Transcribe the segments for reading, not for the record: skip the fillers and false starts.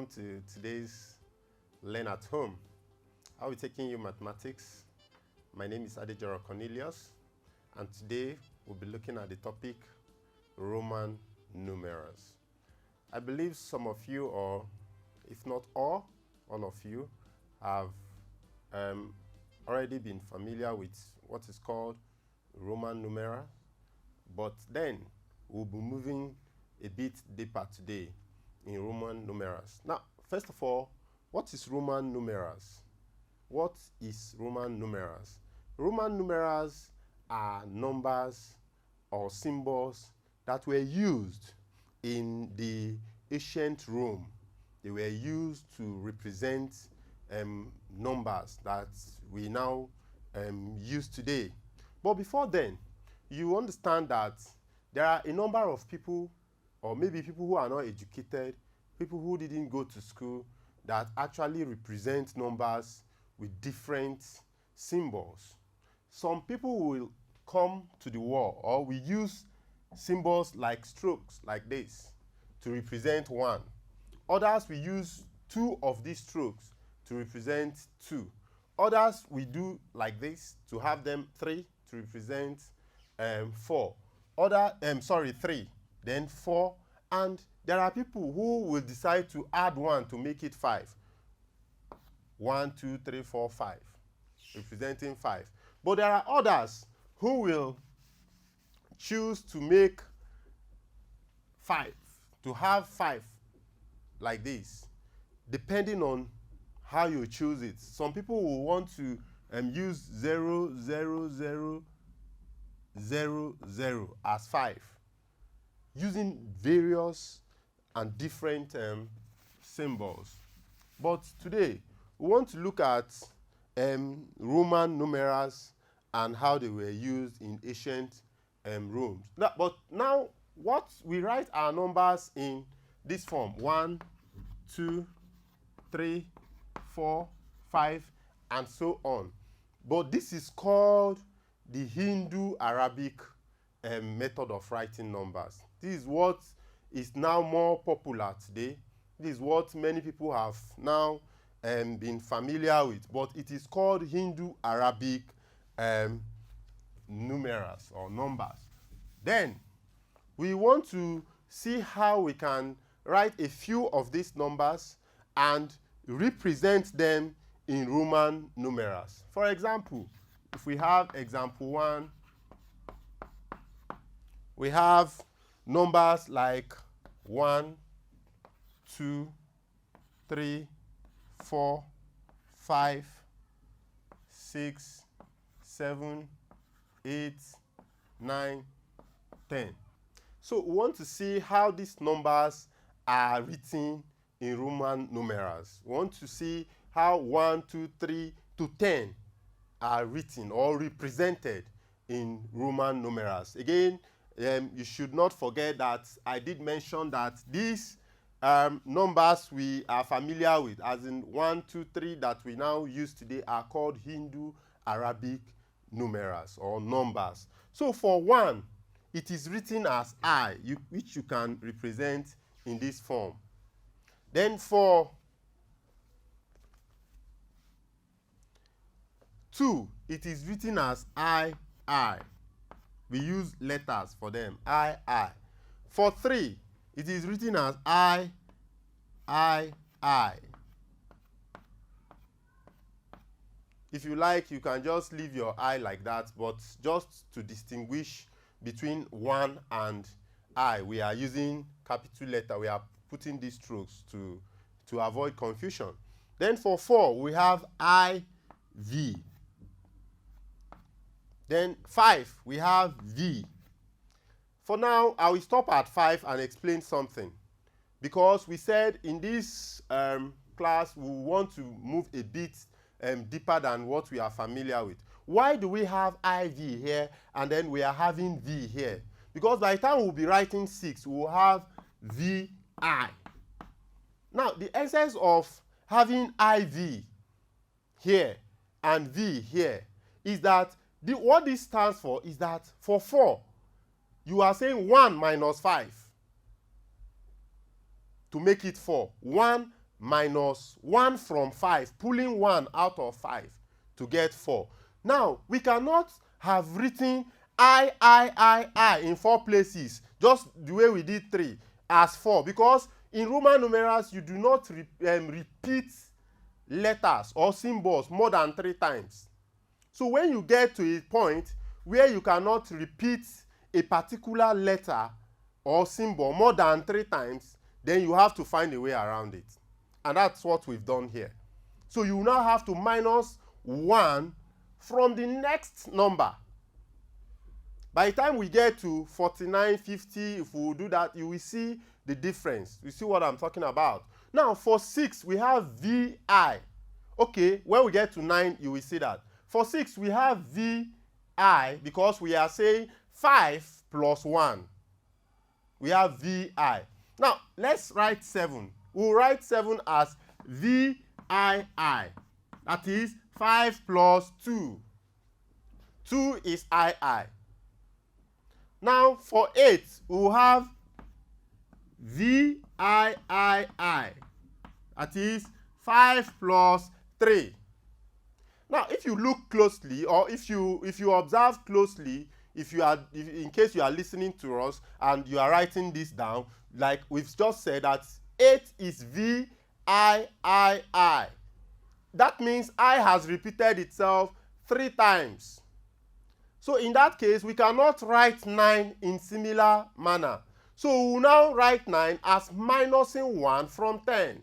welcome to today's Learn at Home. I'll be taking you mathematics. My name is Adejoro Cornelius, and today we'll be looking at the topic Roman numerals. I believe some of you, or if not all of you, have already been familiar with what is called Roman numerals, but then we'll be moving a bit deeper today in Roman numerals. Now, first of all, what is Roman numerals? What is Roman numerals? Roman numerals are numbers or symbols that were used in the ancient Rome. They were used to represent numbers that we now use today. But before then, you understand that there are a number of people, or maybe people who are not educated, people who didn't go to school, that actually represent numbers with different symbols. Some people will come to the wall, or we use symbols like strokes like this to represent 1. Others we use 2 of these strokes to represent 2. Others we do like this to have them 3 to represent 4. 3, then 4, and there are people who will decide to add 1 to make it 5. 1, 2, 3, 4, 5, representing 5. But there are others who will choose to make 5, to have 5 like this, depending on how you choose it. Some people will want to use 0, 0, 0, 0, 0 as 5, using various and different symbols. But today, we want to look at Roman numerals and how they were used in ancient Rome. But now, what we write our numbers in this form: 1, 2, 3, 4, 5, and so on. But this is called the Hindu-Arabic method of writing numbers. This is what is now more popular today. This is what many people have now been familiar with, but it is called Hindu-Arabic numerals or numbers. Then we want to see how we can write a few of these numbers and represent them in Roman numerals. For example, if we have example 1, we have numbers like 1, 2, 3, 4, 5, 6, 7, 8, 9, 10. So we want to see how these numbers are written in Roman numerals. We want to see how 1, 2, 3 to 10 are written or represented in Roman numerals. Again, you should not forget that I did mention that these numbers we are familiar with, as in 1, 2, 3 that we now use today, are called Hindu-Arabic numerals or numbers. So for 1, it is written as I, which you can represent in this form. Then for 2, it is written as I. We use letters for them, I. For 3, it is written as I. If you like, you can just leave your I like that, but just to distinguish between 1 and I, we are using capital letter. We are putting these strokes to avoid confusion. Then for 4, we have IV. Then 5, we have V. For now, I will stop at 5 and explain something, because we said in this class we want to move a bit deeper than what we are familiar with. Why do we have IV here and then we are having V here? Because by the time we'll be writing 6, we will have VI. Now, the essence of having IV here and V here is that what this stands for is that for 4, you are saying 1 minus 5 to make it 4. 1 minus 1 from 5, pulling 1 out of 5 to get 4. Now, we cannot have written I in 4 places, just the way we did 3, as 4, because in Roman numerals, you do not repeat letters or symbols more than 3 times. So when you get to a point where you cannot repeat a particular letter or symbol more than 3 times, then you have to find a way around it. And that's what we've done here. So you now have to minus 1 from the next number. By the time we get to 49, 50, if we do that, you will see the difference. You see what I'm talking about. Now, for 6, we have VI. Okay, when we get to 9, you will see that. For 6, we have VI because we are saying 5 plus 1. We have VI. Now, let's write 7. We'll write 7 as VII. That is 5 plus 2. 2 is II. Now, for 8, we'll have VIII. That is 5 plus 3. Now, if you look closely, or if you observe closely, in case you are listening to us and you are writing this down, like we've just said that 8 is VIII. That means I has repeated itself 3 times. So in that case, we cannot write 9 in similar manner. So we will now write 9 as minusing 1 from 10.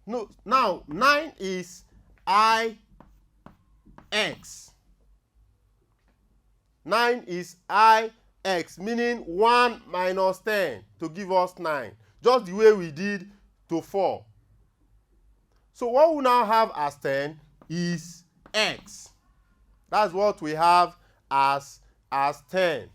No, now 9 is IX. 9 is IX, meaning 1 minus 10 to give us 9. Just the way we did to 4. So what we now have as 10 is X. That's what we have as 10.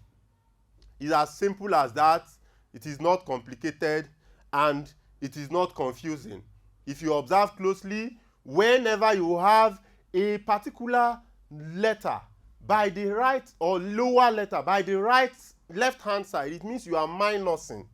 It's as simple as that. It is not complicated and it is not confusing. If you observe closely, whenever you have a particular letter by the right or lower letter by the left hand side, it means you are minusing.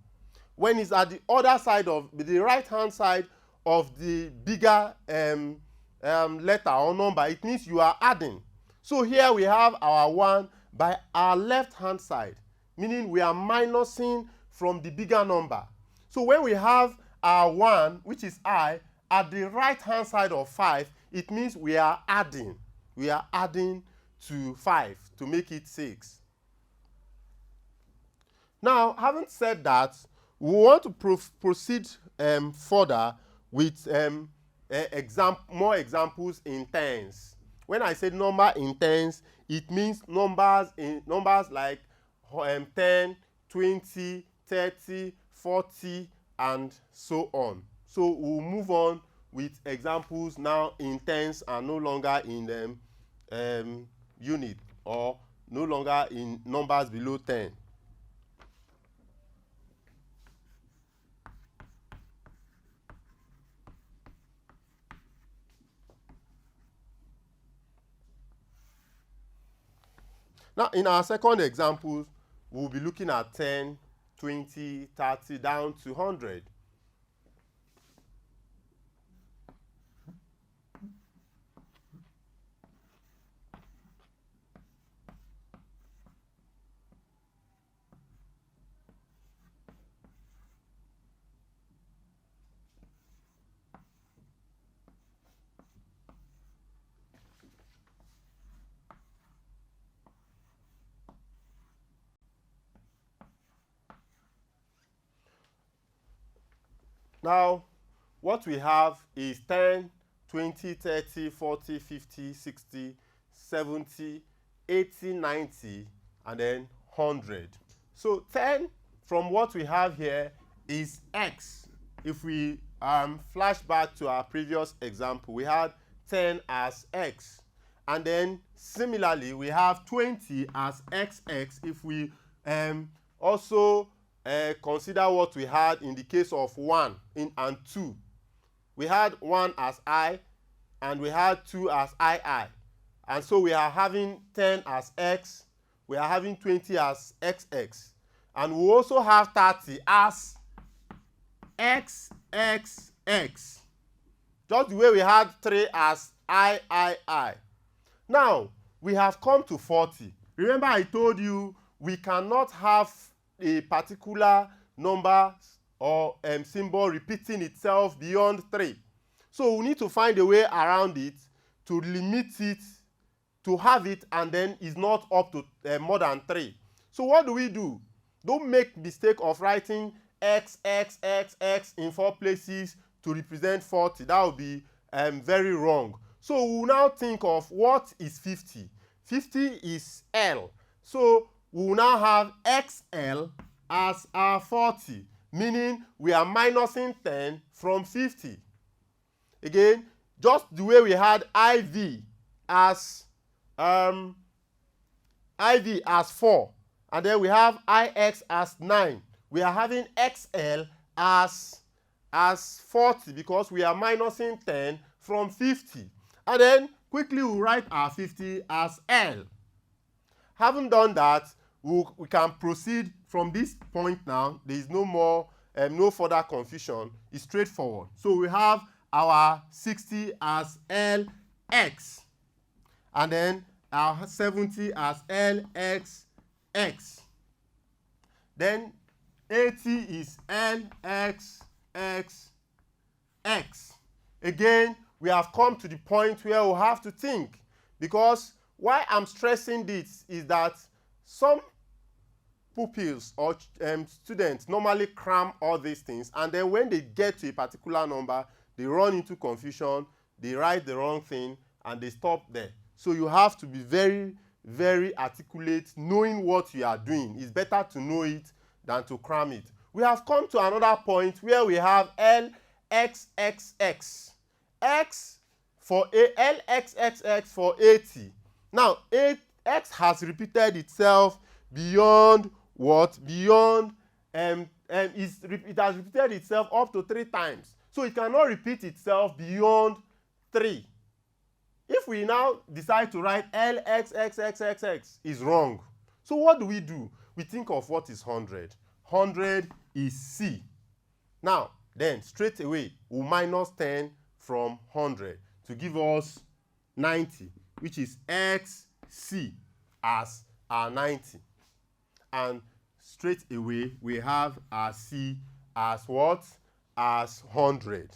When it's at the other side of the right hand side of the bigger letter or number, it means you are adding. So here we have our 1 by our left hand side, meaning we are minusing from the bigger number. So when we have our 1, which is I, at the right hand side of 5, it means we are adding. We are adding to 5 to make it 6. Now, having said that, we want to proceed further with more examples in tens. When I say number in tens, it means numbers like 10, 20, 30, 40, and so on. So we'll move on with examples now in tens and no longer in unit, or no longer in numbers below 10. Now, in our second example, we'll be looking at 10, 20, 30, down to 100. Now, what we have is 10, 20, 30, 40, 50, 60, 70, 80, 90, and then 100. So 10, from what we have here, is X. If we flash back to our previous example, we had 10 as X. And then, similarly, we have 20 as XX if we also consider what we had in the case of 1 and 2. We had 1 as I, and we had 2 as II. And so we are having 10 as X, we are having 20 as XX. And we also have 30 as XXX. X. Just the way we had 3 as I. Now, we have come to 40. Remember I told you we cannot have a particular number or symbol repeating itself beyond 3. So we need to find a way around it to limit it, to have it, and then it's not up to more than 3. So what do? Don't make mistake of writing X in 4 places to represent 40. That would be very wrong. So we will now think of what is 50. 50 is L. So we will now have XL as our 40, meaning we are minusing 10 from 50. Again, just the way we had IV as 4, and then we have IX as 9. We are having XL as 40 because we are minusing 10 from 50. And then quickly we'll write our 50 as L. Having done that, we can proceed from this point now. There is no more, no further confusion. It's straightforward. So we have our 60 as LX, and then our 70 as LXX. Then 80 is LXXX. Again, we have come to the point where we have to think, because why I'm stressing this is that some pupils or students normally cram all these things, and then when they get to a particular number, they run into confusion, they write the wrong thing, and they stop there. So you have to be very, very articulate, knowing what you are doing. It's better to know it than to cram it. We have come to another point where we have LXXX. X for LXXX for 80. Now, X has repeated itself beyond what? Beyond, it has repeated itself up to 3 times. So it cannot repeat itself beyond 3. If we now decide to write LXXXXX, is wrong. So what do? We think of what is 100. 100 is C. Now, then straight away, we'll minus 10 from 100 to give us 90, which is XC as our 90. And straight away, we have our C as what? As 100.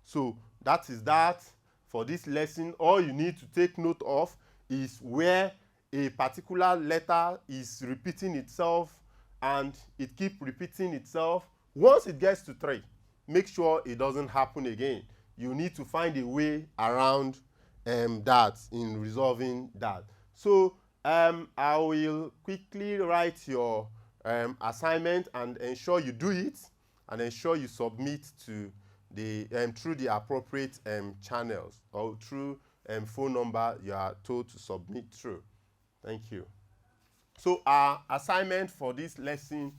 So that is that for this lesson. All you need to take note of is where a particular letter is repeating itself, and it keeps repeating itself. Once it gets to 3, make sure it doesn't happen again. You need to find a way around that in resolving that. So I will quickly write your assignment and ensure you do it, and ensure you submit to the through the appropriate channels, or through phone number you are told to submit through. Thank you. So our assignment for this lesson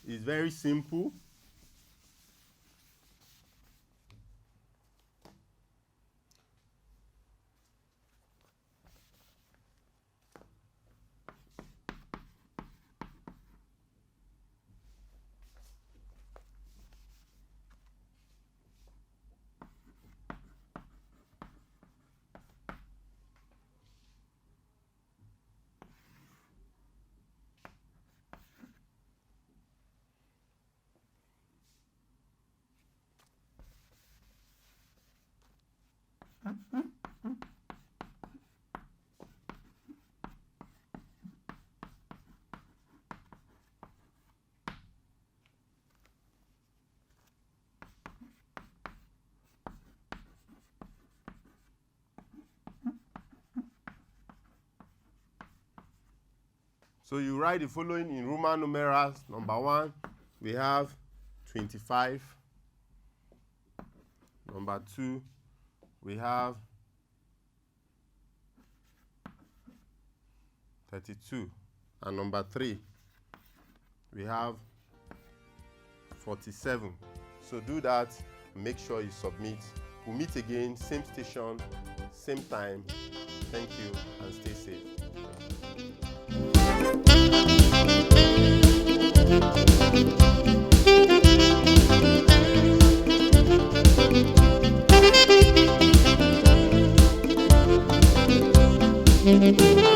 is very simple. So you write the following in Roman numerals. Number 1, we have 25. Number 2, we have 32. And number 3, we have 47. So do that, make sure you submit. We'll meet again, same station, same time. Thank you, and stay safe. Thank you.